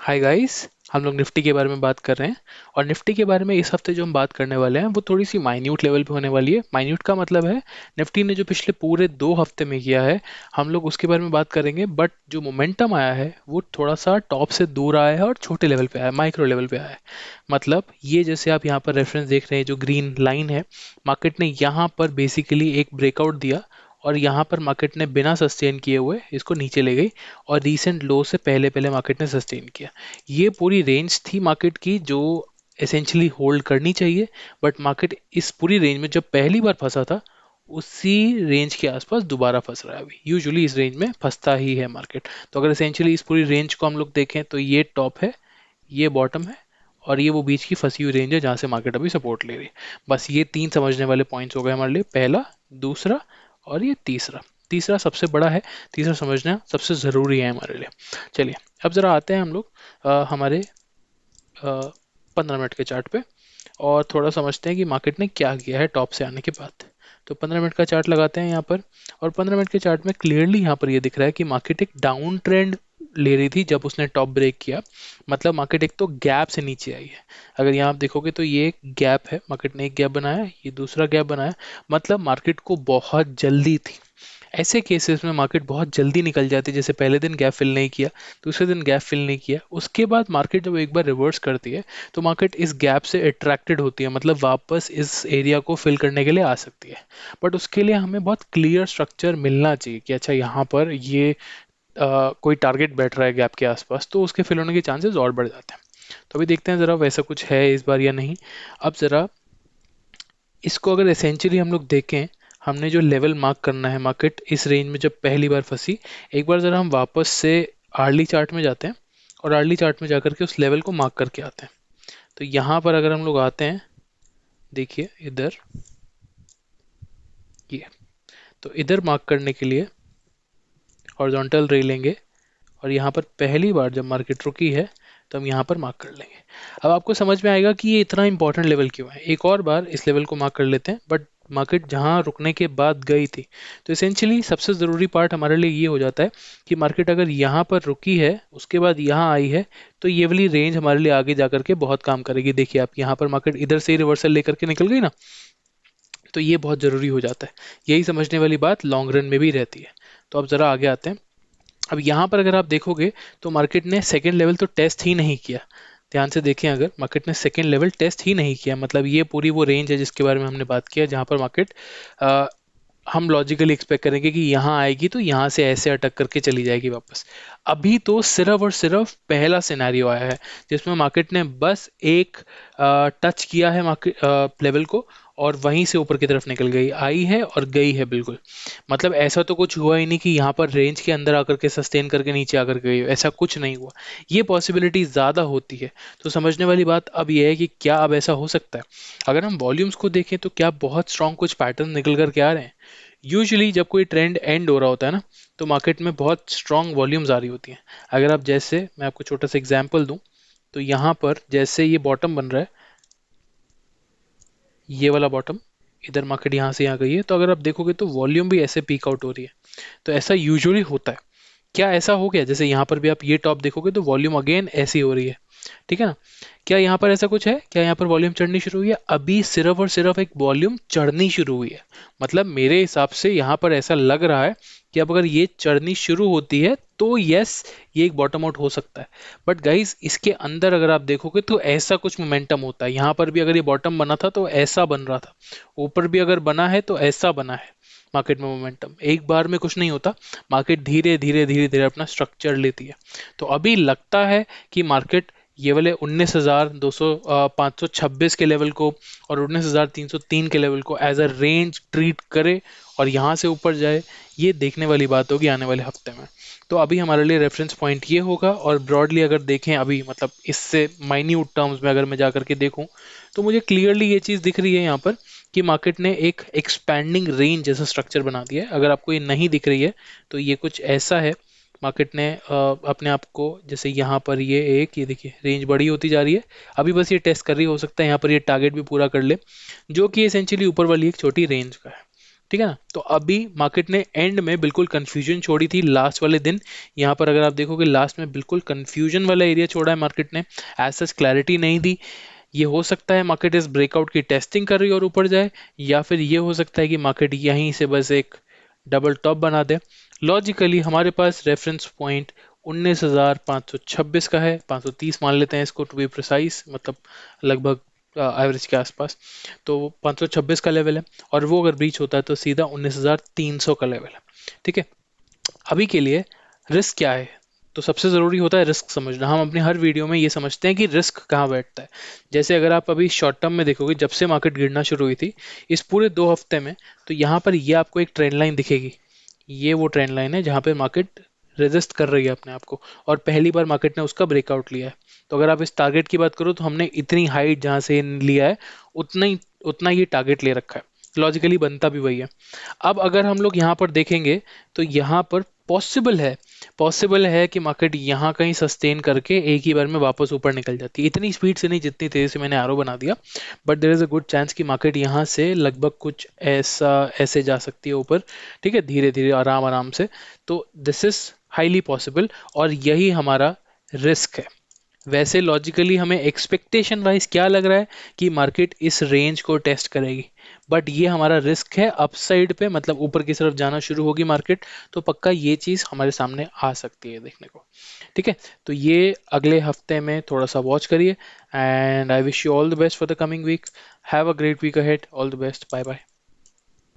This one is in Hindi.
Hi guys. हम लोग निफ्टी के बारे में बात कर रहे हैं और निफ्टी के बारे में इस हफ्ते जो हम बात करने वाले हैं वो थोड़ी सी माइन्यूट लेवल पे होने वाली है। माइन्यूट का मतलब है निफ्टी ने जो पिछले पूरे 2 हफ्ते में किया है हम लोग उसके बारे में बात करेंगे। बट जो मोमेंटम आया है वो थोड़ा सा टॉप से दूर आया है और छोटे लेवल पे आया है, माइक्रो लेवल पे आया है। मतलब ये जैसे आप यहाँ पर रेफरेंस देख रहे हैं, जो ग्रीन लाइन है, मार्केट ने यहाँ पर बेसिकली एक ब्रेकआउट दिया और यहाँ पर मार्केट ने बिना सस्टेन किए हुए इसको नीचे ले गई और रीसेंट लो से पहले पहले मार्केट ने सस्टेन किया। ये पूरी रेंज थी मार्केट की जो एसेंशियली होल्ड करनी चाहिए। बट मार्केट इस पूरी रेंज में जब पहली बार फंसा था उसी रेंज के आसपास दोबारा फंस रहा है। अभी यूजुअली इस रेंज में फंसता ही है मार्केट। तो अगर एसेंशियली इस पूरी रेंज को हम लोग देखें तो ये टॉप है, ये बॉटम है और ये वो बीच की फंसी हुई रेंज है जहाँ से मार्केट अभी सपोर्ट ले रही है। बस ये तीन समझने वाले पॉइंट्स हो गए हमारे लिए, पहला, दूसरा और ये तीसरा। तीसरा सबसे बड़ा है, तीसरा समझना सबसे ज़रूरी है हमारे लिए। चलिए अब ज़रा आते हैं हम लोग हमारे 15 मिनट के चार्ट पे और थोड़ा समझते हैं कि मार्केट ने क्या किया है टॉप से आने के बाद। तो 15 मिनट का चार्ट लगाते हैं यहाँ पर और 15 मिनट के चार्ट में क्लियरली यहाँ पर ये दिख रहा है कि मार्केट एक डाउन ट्रेंड ले रही थी जब उसने टॉप ब्रेक किया। मतलब मार्केट एक तो गैप से नीचे आई है। अगर यहाँ आप देखोगे तो ये एक गैप है, मार्केट ने एक गैप बनाया, ये दूसरा गैप बनाया। मतलब मार्केट को बहुत जल्दी थी। ऐसे केसेस में मार्केट बहुत जल्दी निकल जाती है, जैसे पहले दिन गैप फिल नहीं किया, दूसरे दिन गैप फिल नहीं किया, उसके बाद मार्केट जब एक बार रिवर्स करती है तो मार्केट इस गैप से अट्रैक्टेड होती है, मतलब वापस इस एरिया को फिल करने के लिए आ सकती है। बट उसके लिए हमें बहुत क्लियर स्ट्रक्चर मिलना चाहिए कि अच्छा यहाँ पर ये कोई टारगेट बैठ रहा है गैप के आसपास, तो उसके फिल होने के चांसेस और बढ़ जाते हैं। तो अभी देखते हैं ज़रा वैसा कुछ है इस बार या नहीं। अब ज़रा इसको अगर एसेंचुअली हम लोग देखें, हमने जो लेवल मार्क करना है, मार्केट इस रेंज में जब पहली बार फंसी, एक बार ज़रा हम वापस से आर्ली चार्ट में जाते हैं और आर्ली चार्ट में जाकर के उस लेवल को मार्क करके आते हैं। तो यहाँ पर अगर हम लोग आते हैं, देखिए इधर, ये, तो इधर मार्क करने के लिए हॉरिजॉन्टल रे लेंगे और यहाँ पर पहली बार जब मार्केट रुकी है तो हम यहाँ पर मार्क कर लेंगे। अब आपको समझ में आएगा कि ये इतना इंपॉर्टेंट लेवल क्यों है। एक और बार इस लेवल को मार्क कर लेते हैं। बट मार्केट जहाँ रुकने के बाद गई थी, तो इसेंशियली सबसे ज़रूरी पार्ट हमारे लिए ये हो जाता है कि मार्केट अगर यहाँ पर रुकी है उसके बाद यहाँ आई है तो ये वाली रेंज हमारे लिए आगे जा करके बहुत काम करेगी। देखिए आप यहाँ पर मार्केट इधर से ही रिवर्सल लेकर के निकल गई ना, तो ये बहुत ज़रूरी हो जाता है। यही समझने वाली बात लॉन्ग रन में भी रहती है। तो अब ज़रा आगे आते हैं। अब यहाँ पर अगर आप देखोगे तो मार्केट ने सेकेंड लेवल तो टेस्ट ही नहीं किया। ध्यान से देखें, अगर मार्केट ने सेकेंड लेवल टेस्ट ही नहीं किया, मतलब ये पूरी वो रेंज है जिसके बारे में हमने बात किया, जहाँ पर मार्केट हम लॉजिकली एक्सपेक्ट करेंगे कि यहाँ आएगी तो यहाँ से ऐसे अटक करके चली जाएगी वापस। अभी तो सिर्फ और सिर्फ पहला सिनेरियो आया है जिसमें मार्केट ने बस एक टच किया है मार्केट लेवल को और वहीं से ऊपर की तरफ निकल गई, आई है और गई है बिल्कुल। मतलब ऐसा तो कुछ हुआ ही नहीं कि यहाँ पर रेंज के अंदर आकर के सस्टेन करके नीचे आकर के गई हो, ऐसा कुछ नहीं हुआ। ये पॉसिबिलिटी ज़्यादा होती है। तो समझने वाली बात अब यह है कि क्या अब ऐसा हो सकता है। अगर हम वॉल्यूम्स को देखें तो क्या बहुत स्ट्रॉन्ग कुछ पैटर्न निकल करके आ रहे हैं। यूजुअली जब कोई ट्रेंड एंड हो रहा होता है ना, तो मार्केट में बहुत स्ट्रॉन्ग वॉल्यूम्स आ रही होती हैं। अगर आप, जैसे मैं आपको छोटा सा एग्जांपल दूं, तो यहाँ पर जैसे ये बॉटम बन रहा है, ये वाला बॉटम, इधर मार्केट यहाँ से यहाँ गई है, तो अगर आप देखोगे तो वॉल्यूम भी ऐसे पीक आउट हो रही है। तो ऐसा यूजुअली होता है। क्या ऐसा हो गया, जैसे यहाँ पर भी आप ये टॉप देखोगे तो वॉल्यूम अगेन ऐसी हो रही है, ठीक है ना। क्या यहाँ पर ऐसा कुछ है, क्या यहाँ पर वॉल्यूम चढ़नी शुरू हुई है? अभी सिर्फ और सिर्फ एक वॉल्यूम चढ़नी शुरू हुई है। मतलब मेरे हिसाब से यहाँ पर ऐसा लग रहा है कि अब अगर ये चढ़नी शुरू होती है तो यस, ये एक बॉटम आउट हो सकता है। बट गाइज इसके अंदर अगर आप देखोगे तो ऐसा कुछ मोमेंटम होता है। यहाँ पर भी अगर ये बॉटम बना था तो ऐसा बन रहा था, ऊपर भी अगर बना है तो ऐसा बना है। मार्केट में मोमेंटम एक बार में कुछ नहीं होता, मार्केट धीरे धीरे धीरे धीरे अपना स्ट्रक्चर लेती है। तो अभी लगता है कि मार्केट ये वाले 19,526 के लेवल को और 19,303 के लेवल को एज अ रेंज ट्रीट करे और यहाँ से ऊपर जाए, ये देखने वाली बात होगी आने वाले हफ्ते में। तो अभी हमारे लिए रेफरेंस पॉइंट ये होगा। और ब्रॉडली अगर देखें अभी, मतलब इससे माइन्यूट टर्म्स में अगर मैं जा करके देखूं, तो मुझे क्लियरली ये चीज़ दिख रही है यहाँ पर कि मार्केट ने एक एक्सपैंडिंग रेंज जैसा स्ट्रक्चर बना दिया है। अगर आपको ये नहीं दिख रही है तो ये कुछ ऐसा है। मार्केट ने अपने आप को, जैसे यहाँ पर ये देखिए रेंज बड़ी होती जा रही है। अभी बस ये टेस्ट कर रही, हो सकता है यहाँ पर ये टारगेट भी पूरा कर ले, जो कि एसेंशियली ऊपर वाली एक छोटी रेंज का है। ठीक है ना। तो अभी मार्केट ने एंड में बिल्कुल कंफ्यूजन छोड़ी थी लास्ट वाले दिन। यहाँ पर अगर आप देखोगे लास्ट में बिल्कुल कंफ्यूजन वाला एरिया छोड़ा है मार्केट ने, एज सच क्लैरिटी नहीं दी। ये हो सकता है मार्केट इस ब्रेकआउट की टेस्टिंग कर रही है और ऊपर जाए, या फिर ये हो सकता है कि मार्केट यहीं से बस एक डबल टॉप बना दे। लॉजिकली हमारे पास रेफरेंस पॉइंट 19,526 का है, 530 मान लेते हैं इसको टू बी प्रिसाइज, मतलब लगभग एवरेज के आसपास। तो 526 का लेवल है, और वो अगर ब्रीच होता है तो सीधा 19,300 का लेवल है। ठीक है, अभी के लिए रिस्क क्या है? तो सबसे ज़रूरी होता है रिस्क समझना। हम अपने हर वीडियो में ये समझते हैं कि रिस्क कहाँ बैठता है। जैसे अगर आप अभी शॉर्ट टर्म में देखोगे, जब से मार्केट गिरना शुरू हुई थी इस पूरे 2 हफ्ते में, तो यहाँ पर ये आपको एक ट्रेंड लाइन दिखेगी। ये वो ट्रेंड लाइन है जहाँ पे मार्केट रेजिस्ट कर रही है अपने आप को, और पहली बार मार्केट ने उसका ब्रेकआउट लिया है। तो अगर आप इस टारगेट की बात करो तो हमने इतनी हाइट जहाँ से लिया है उतना ही टारगेट ले रखा है। लॉजिकली बनता भी वही है। अब अगर हम लोग यहाँ पर देखेंगे तो यहाँ पर पॉसिबल है कि मार्केट यहाँ कहीं सस्टेन करके एक ही बार में वापस ऊपर निकल जाती है। इतनी स्पीड से नहीं जितनी तेजी से मैंने एरो बना दिया, but there is a good chance कि मार्केट यहाँ से लगभग कुछ ऐसा ऐसे जा सकती है ऊपर। ठीक है, धीरे धीरे आराम आराम से। तो दिस इज हाईली पॉसिबल, और यही हमारा रिस्क है। वैसे लॉजिकली हमें एक्सपेक्टेशन वाइज क्या लग रहा है कि मार्केट इस रेंज को टेस्ट करेगी, बट ये हमारा रिस्क है अपसाइड पे, मतलब ऊपर की तरफ जाना शुरू होगी मार्केट तो पक्का ये चीज़ हमारे सामने आ सकती है देखने को। ठीक है, तो ये अगले हफ्ते में थोड़ा सा वॉच करिए, and I wish you all the best for the coming week. Have a great week ahead, all the best, bye bye.